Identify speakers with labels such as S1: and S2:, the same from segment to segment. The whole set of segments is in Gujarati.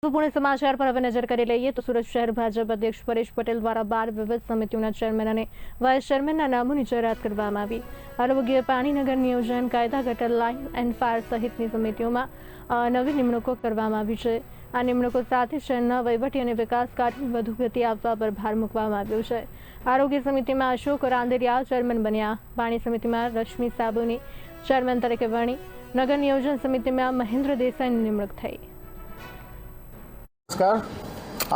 S1: પૂર્ણ સમાચાર પર હવે નજર કરી લઈએ તો સુરત શહેર ભાજપ અધ્યક્ષ પરેશ પટેલ દ્વારા 12 વિવિધ સમિતિઓના ચેરમેન અને વાઇસ ચેરમેનના નામોની જાહેરાત કરવામાં આવી। આરોગ્ય, પાણી, નગર નિયોજન, કાયદા, ગટર, લાઇન એન્ડ ફાયર સહિતની સમિતિઓમાં નવી નિમણૂકો કરવામાં આવી છે। આ નિમણૂકો સાથે શહેરના વહીવટી અને વિકાસ કાર્યોને વધુ ગતિ આપવા પર ભાર મૂકવામાં આવ્યો છે। આરોગ્ય સમિતિમાં અશોક રાંદેરિયા ચેરમેન બન્યા। પાણી સમિતિમાં રશ્મિ સાબુની ચેરમેન તરીકે વરણી। નગર નિયોજન સમિતિમાં મહેન્દ્ર દેસાઈની નિમણૂક થઈ।
S2: નમસ્કાર।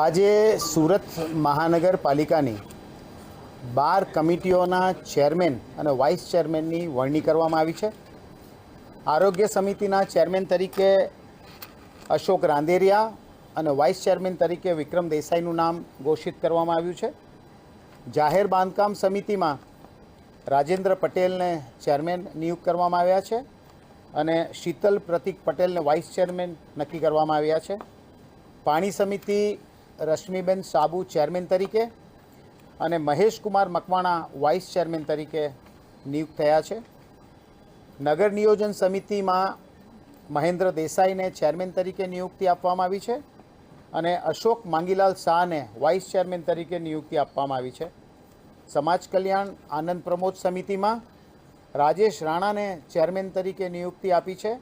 S2: આજે સુરત મહાનગરપાલિકાની 12 કમિટીઓના ચેરમેન અને વાઇસ ચેરમેનની વરણી કરવામાં આવી છે। આરોગ્ય સમિતિના ચેરમેન તરીકે અશોક રાંદેરિયા અને વાઇસ ચેરમેન તરીકે વિક્રમ દેસાઈનું નામ ઘોષિત કરવામાં આવ્યું છે। જાહેર બાંધકામ સમિતિમાં રાજેન્દ્ર પટેલને ચેરમેન નિયુક્ત કરવામાં આવ્યા છે અને શીતલ પ્રતિક પટેલને વાઇસ ચેરમેન નક્કી કરવામાં આવ્યા છે। પાણી સમિતિ રશ્મિબેન સાબુ ચેરમેન તરીકે અને મહેશ કુમાર મકવાણા વાઇસ ચેરમેન તરીકે નિયુક્ત થયા છે। નગર નિયોજન સમિતિમાં મહેન્દ્ર દેસાઈને ચેરમેન તરીકે નિયુક્તિ આપવામાં આવી છે અને અશોક માંગીલાલ શાહને વાઇસ ચેરમેન તરીકે નિયુક્તિ આપવામાં આવી છે। સમાજ કલ્યાણ આનંદ પ્રમોદ સમિતિમાં રાજેશ રાણાને ચેરમેન તરીકે નિયુક્તિ આપી છે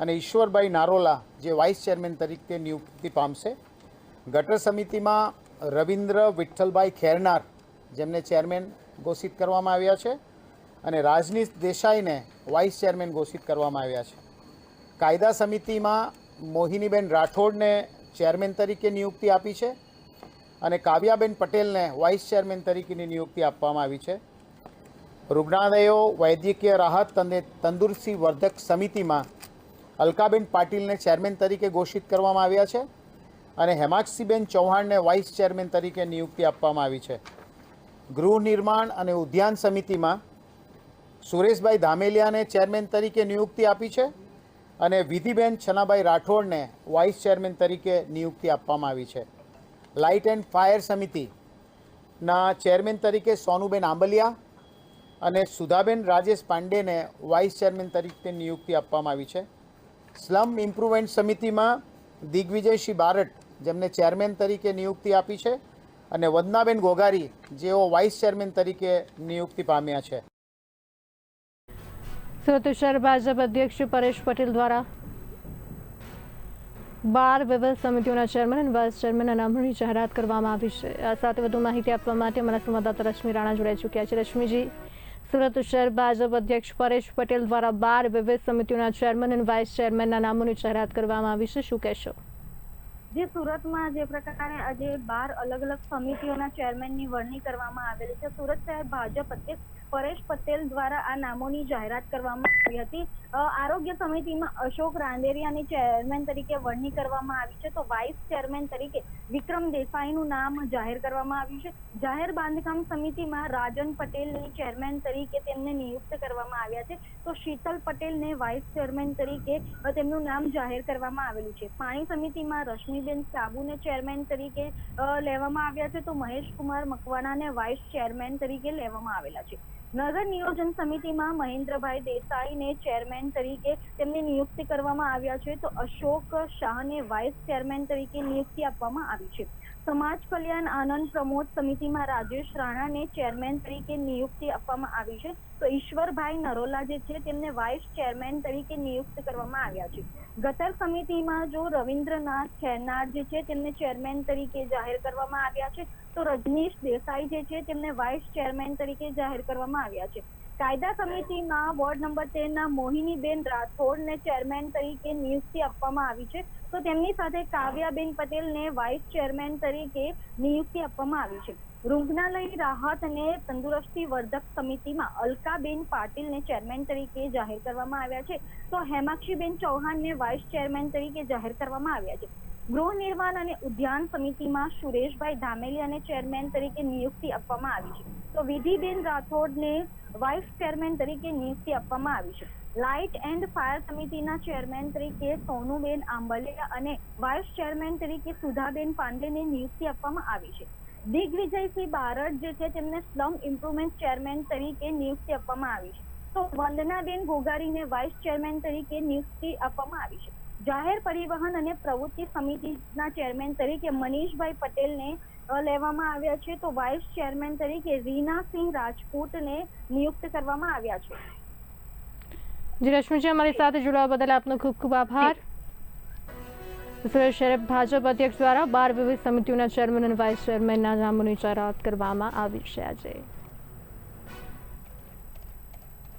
S2: અને ઈશ્વરભાઈ નારોલા જે વાઇસ ચેરમેન તરીકે નિયુક્તિ પામશે। ગટર સમિતિમાં રવિન્દ્ર વિઠ્ઠલભાઈ ખેરનાર જેમને ચેરમેન ઘોષિત કરવામાં આવ્યા છે અને રાજનીશ દેસાઈને વાઇસ ચેરમેન ઘોષિત કરવામાં આવ્યા છે। કાયદા સમિતિમાં મોહિનીબેન રાઠોડને ચેરમેન તરીકે નિયુક્તિ આપી છે અને કાવ્યાબેન પટેલને વાઇસ ચેરમેન તરીકેની નિયુક્તિ આપવામાં આવી છે। રૂગ્ણાલયો, વૈદ્યકીય રાહત અને તંદુરસ્તી વર્ધક સમિતિમાં અલકાબેન પાટીલને ચેરમેન તરીકે ઘોષિત કરવામાં આવ્યા છે અને હેમાંક્ષીબેન ચૌહાણને વાઇસ ચેરમેન તરીકે નિયુક્તિ આપવામાં આવી છે। ગૃહ નિર્માણ અને ઉદ્યાન સમિતિમાં સુરેશભાઈ ધામેલિયાને ચેરમેન તરીકે નિયુક્તિ આપી છે અને વિધિબેન છનાભાઈ રાઠોડને વાઇસ ચેરમેન તરીકે નિયુક્તિ આપવામાં આવી છે। લાઇટ એન્ડ ફાયર સમિતિના ચેરમેન તરીકે સોનુબેન આંબલિયા અને સુધાબેન રાજેશ પાંડેને વાઇસ ચેરમેન તરીકે નિયુક્તિ આપવામાં આવી છે। સ્લમ ઇમ્પ્રુવમેન્ટ સમિતિમાં દિગ્વિજયસિંહ બારટ જેમને ચેરમેન તરીકે નિયુક્તિ આપી છે અને વંદનાબેન ગોગારી જેઓ વાઇસ ચેરમેન તરીકે નિયુક્તિ પામ્યા છે।
S1: સુરત શહેર ભાજપ અધ્યક્ષ પરેશ પટેલ દ્વારા 12 વિવિધ સમિતિઓના ચેરમેન અને વાઇસ ચેરમેનના નામોની જાહેરાત કરવામાં આવી છે। આ સાથે વધુ માહિતી આપવા માટે અમારા સંવાદદાતા રશ્મિ રાણા જોડાઈ ચૂક્યા છે। રશ્મિજી, સુરત શહેર ભાજપ અધ્યક્ષ પરેશ પટેલ દ્વારા 12 વિવિધ સમિતિઓના ચેરમેન અને વાઇસ ચેરમેનના નામોની જાહેરાત કરવામાં આવી છે, શું કહેશો?
S3: જે સુરતમાં જે પ્રકારે આજે 12 અલગ અલગ સમિતિઓના ચેરમેનની વરણી કરવામાં આવેલી છે, સુરત શહેર ભાજપ અધ્યક્ષ પરેશ પટેલ દ્વારા આ નામોની જાહેરાત કરવામાં આવી હતી। આરોગ્ય સમિતિમાં અશોક રાંદેરિયાની ચેરમેન તરીકે વરણી કરવામાં આવી છે, તો વાઇસ ચેરમેન તરીકે વિક્રમ દેસાઈનું નામ જાહેર કરવામાં આવ્યું છે। જાહેર બાંધકામ સમિતિમાં રાજન પટેલની ચેરમેન તરીકે તેમને નિયુક્ત કરવામાં આવ્યા છે, તો શીતલ પટેલને વાઇસ ચેરમેન તરીકે તેમનું નામ જાહેર કરવામાં આવેલું છે। પાણી સમિતિમાં રશ્મિબેન સાબુને ચેરમેન તરીકે લેવામાં આવ્યા છે, તો મહેશ કુમાર મકવાણાને વાઇસ ચેરમેન તરીકે લેવામાં આવેલા છે। નગર નિયોજન સમિતિમાં મહેન્દ્રભાઈ દેસાઈને ચેરમેન તરીકે તેમની નિયુક્તિ કરવામાં આવ્યા છે, તો અશોક શાહને વાઇસ ચેરમેન તરીકે નિયુક્તિ આપવામાં આવી છે। સમાજ કલ્યાણ આનંદ પ્રમોદ સમિતિમાં રાજેશ રાણાને ચેરમેન તરીકે નિયુક્તિ આપવામાં આવી છે, તો ઈશ્વરભાઈ નરોલા જે છે તેમને વાઇસ ચેરમેન તરીકે નિયુક્ત કરવામાં આવ્યા છે। ગટર સમિતિમાં જો રવિન્દ્રનાથ ખેરનાર જે છે તેમને ચેરમેન તરીકે જાહેર કરવામાં આવ્યા છે, તો રજનીશ દેસાઈ જે છે તેમને વાઇસ ચેરમેન તરીકે જાહેર કરવામાં આવ્યા છે। કાયદા સમિતિમાં વોર્ડ નંબર 13 ના મોહિનીબેન રાઠોડને ચેરમેન તરીકે નિયુક્તિ આપવામાં આવી છે, તો તેમની સાથે કાવ્યાબેન પટેલને વાઇસ ચેરમેન તરીકે નિયુક્તિ આપવામાં આવી છે। રૂગ્ણાલય રાહત અને તંદુરસ્તી વર્ધક સમિતિમાં અલકાબેન પાટીલને ચેરમેન તરીકે જાહેર કરવામાં આવ્યા છે, તો હેમાંક્ષીબેન ચૌહાણને વાઇસ ચેરમેન તરીકે જાહેર કરવામાં આવ્યા છે। ગૃહ નિર્માણ અને ઉદ્યાન સમિતિમાં સુરેશભાઈ ધામેલિયાને ચેરમેન તરીકે નિયુક્તિ આપવામાં આવી છે, તો વિધિબેન રાઠોડને વાઇસ ચેરમેન તરીકે નિયુક્તિ આપવામાં આવી છે। લાઇટ એન્ડ ફાયર સમિતિના ચેરમેન તરીકે સોનુબેન આંબલિયા અને વાઇસ ચેરમેન તરીકે સુધાબેન પાંડેને નિયુક્તિ આપવામાં આવી છે। દિગ્વિજયસિંહ બારટ જે છે તેમને સ્લમ ઇમ્પ્રુવમેન્ટ ચેરમેન તરીકે નિયુક્તિ આપવામાં આવી છે, તો વંદનાબેન ગોગારીને વાઇસ ચેરમેન તરીકે નિયુક્તિ આપવામાં આવી છે। જાહેર પરિવહન અને પ્રવૃત્તિ સમિતિના ચેરમેન તરીકે મનીષભાઈ પટેલને લેવામાં આવ્યા છે, તો વાઇસ ચેરમેન તરીકે રીનાસિંહ રાજપૂતને નિયુક્ત કરવામાં આવ્યા છે.
S1: જી રશ્મિજી, અમારી સાથે જોડાવા બદલ આપનો ખૂબ ખૂબ આભાર. સુરત શહેર ભાજપ અધ્યક્ષ દ્વારા 12 વિવિધ સમિતિઓના ચેરમેન અને વાઇસ ચેરમેનના નામોની જાહેરાત કરવામાં આવી છે આજે.